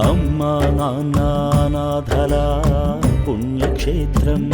అమ్మా నాన్న అనాథల పుణ్యక్షేత్రం.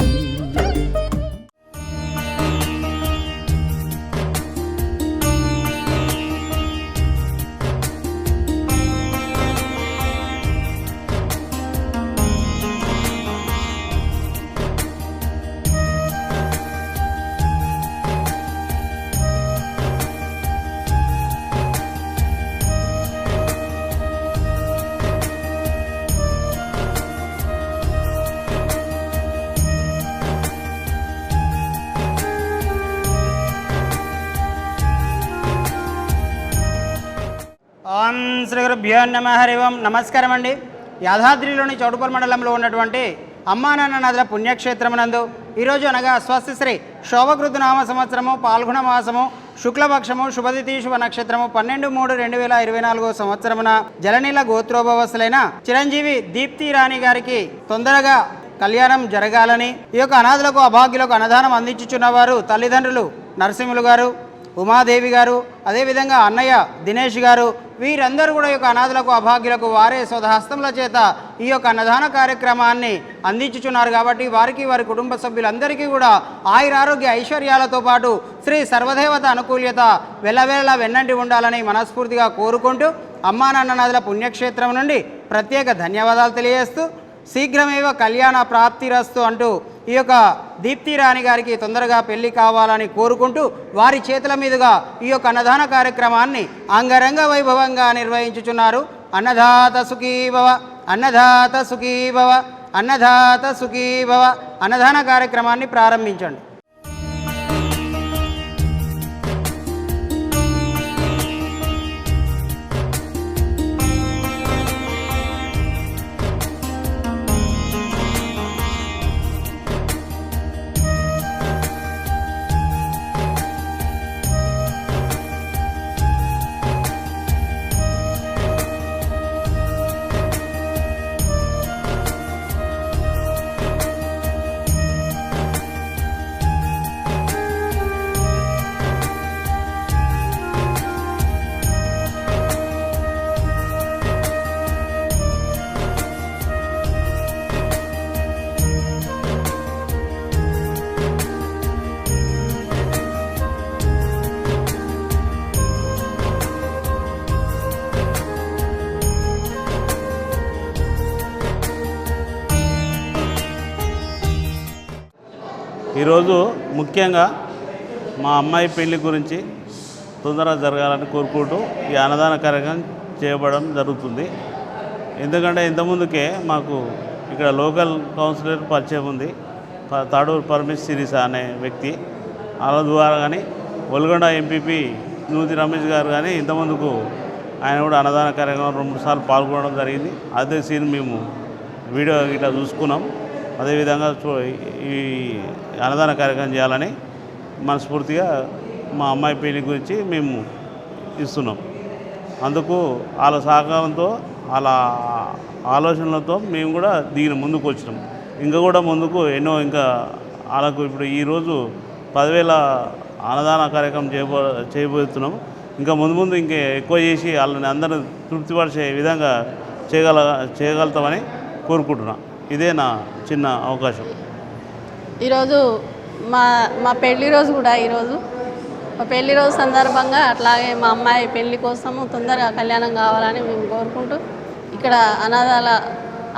ఓం శ్రీ గురుభ్యో నమః. హరి ఓం. నమస్కారం అండి. యాదాద్రిలోని చౌటుపల్లి మండలంలో ఉన్నటువంటి అమ్మా నాన్న నదుల పుణ్యక్షేత్రమునందు ఈరోజు అనగా స్వస్తి శ్రీ శోభకృతు నామ సంవత్సరము పాల్గొన మాసము శుక్లపక్షము శుభతిథి శుభ నక్షత్రము 12/3/2024 సంవత్సరమున జలనీల గోత్రోభవస్తులైన చిరంజీవి దీప్తి రాణి గారికి తొందరగా కళ్యాణం జరగాలని, ఈ యొక్క అనాథులకు అభాగ్యులకు అన్నదానం అందించుచున్నవారు తల్లిదండ్రులు నరసింహులు గారు, ఉమాదేవి గారు, అదేవిధంగా అన్నయ్య దినేష్ గారు, వీరందరూ కూడా ఈ యొక్క అనాథులకు అభాగ్యులకు వారే స్వహస్తముల చేత ఈ యొక్క అన్నదాన కార్యక్రమాన్ని అందించుచున్నారు. కాబట్టి వారికి వారి కుటుంబ సభ్యులందరికీ కూడా ఆయురారోగ్య ఐశ్వర్యాలతో పాటు శ్రీ సర్వదేవత అనుకూల్యత వెల్లవేళలా వెన్నంటి ఉండాలని మనస్ఫూర్తిగా కోరుకుంటూ అమ్మా నాన్న నదుల పుణ్యక్షేత్రం నుండి ప్రత్యేక ధన్యవాదాలు తెలియజేస్తూ శీఘ్రమేవ కళ్యాణ ప్రాప్తిరస్తు అంటూ ఈ యొక్క దీప్తి రాణి గారికి తొందరగా పెళ్లి కావాలని కోరుకుంటూ వారి చేతుల మీదుగా ఈ యొక్క అన్నదాన కార్యక్రమాన్ని అంగరంగ వైభవంగా నిర్వహించుచున్నారు. అన్నదాత సుఖీభవ, అన్నదాత సుఖీభవ, అన్నదాత సుఖీభవ. అన్నదాన కార్యక్రమాన్ని ప్రారంభించండి. ఈరోజు ముఖ్యంగా మా అమ్మాయి పెళ్లి గురించి తొందరగా జరగాలని కోరుకుంటూ ఈ అన్నదాన కార్యక్రమం చేయబడడం జరుగుతుంది. ఎందుకంటే ఇంతకుముందుకే మాకు ఇక్కడ లోకల్ కౌన్సిలర్ పరిచయం ఉంది, తాడూరు పరమేశ్ సిరీస అనే వ్యక్తి. వాళ్ళ ద్వారా కానీ ఒల్గొండ ఎంపీపీ నూతి రమేష్ గారు కానీ ఇంతకుముందుకు ఆయన కూడా అన్నదాన కార్యక్రమం 2-3 సార్లు పాల్గొనడం జరిగింది. అదే సీన్ మేము వీడియో ఇట్లా చూసుకున్నాం. అదేవిధంగా ఈ అన్నదాన కార్యక్రమం చేయాలని మనస్ఫూర్తిగా మా అమ్మాయి పెళ్లి గురించి మేము ఇస్తున్నాం. అందుకు వాళ్ళ సహకారంతో వాళ్ళ ఆలోచనలతో మేము కూడా దీని ముందుకు వచ్చినాం. ఇంకా కూడా ముందుకు ఎన్నో ఇంకా వాళ్ళకు ఇప్పుడు ఈరోజు 10,000 అన్నదాన కార్యక్రమం చేయబోతున్నాం. ఇంకా ముందు ఇంకా ఎక్కువ చేసి వాళ్ళని అందరూ తృప్తిపరిచే విధంగా చేయగలుగుతామని కోరుకుంటున్నాను. ఇదే నా చిన్న అవకాశం. ఈరోజు మా పెళ్లి రోజు కూడా ఈరోజు మా పెళ్లి రోజు సందర్భంగా అట్లాగే మా అమ్మాయి పెళ్లి కోసము తొందరగా కళ్యాణం కావాలని మేము కోరుకుంటూ ఇక్కడ అనాథాల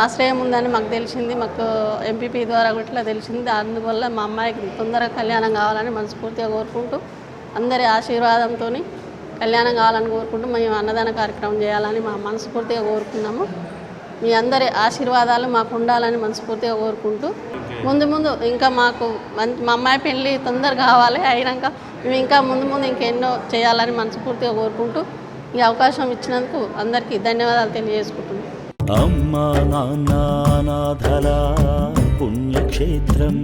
ఆశ్రయం ఉందని మాకు తెలిసింది, మాకు ఎంపీపీ ద్వారా ఇట్లా తెలిసింది. అందువల్ల మా అమ్మాయికి తొందరగా కళ్యాణం కావాలని మనస్ఫూర్తిగా కోరుకుంటూ అందరి ఆశీర్వాదంతో కళ్యాణం కావాలని కోరుకుంటూ మేము అన్నదాన కార్యక్రమం చేయాలని మా మనస్ఫూర్తిగా కోరుకున్నాము. మీ అందరి ఆశీర్వాదాలు మాకు ఉండాలని మనస్ఫూర్తిగా కోరుకుంటూ ముందు ఇంకా మాకు మా అమ్మాయి పెళ్ళి తొందరగా కావాలి, అయినాక మేము ఇంకా ముందు ఇంకెన్నో చేయాలని మనస్ఫూర్తిగా కోరుకుంటూ ఈ అవకాశం ఇచ్చినందుకు అందరికీ ధన్యవాదాలు తెలియజేసుకుంటున్నాం. అమ్మా నాన్న అనాథల పుణ్యక్షేత్రం.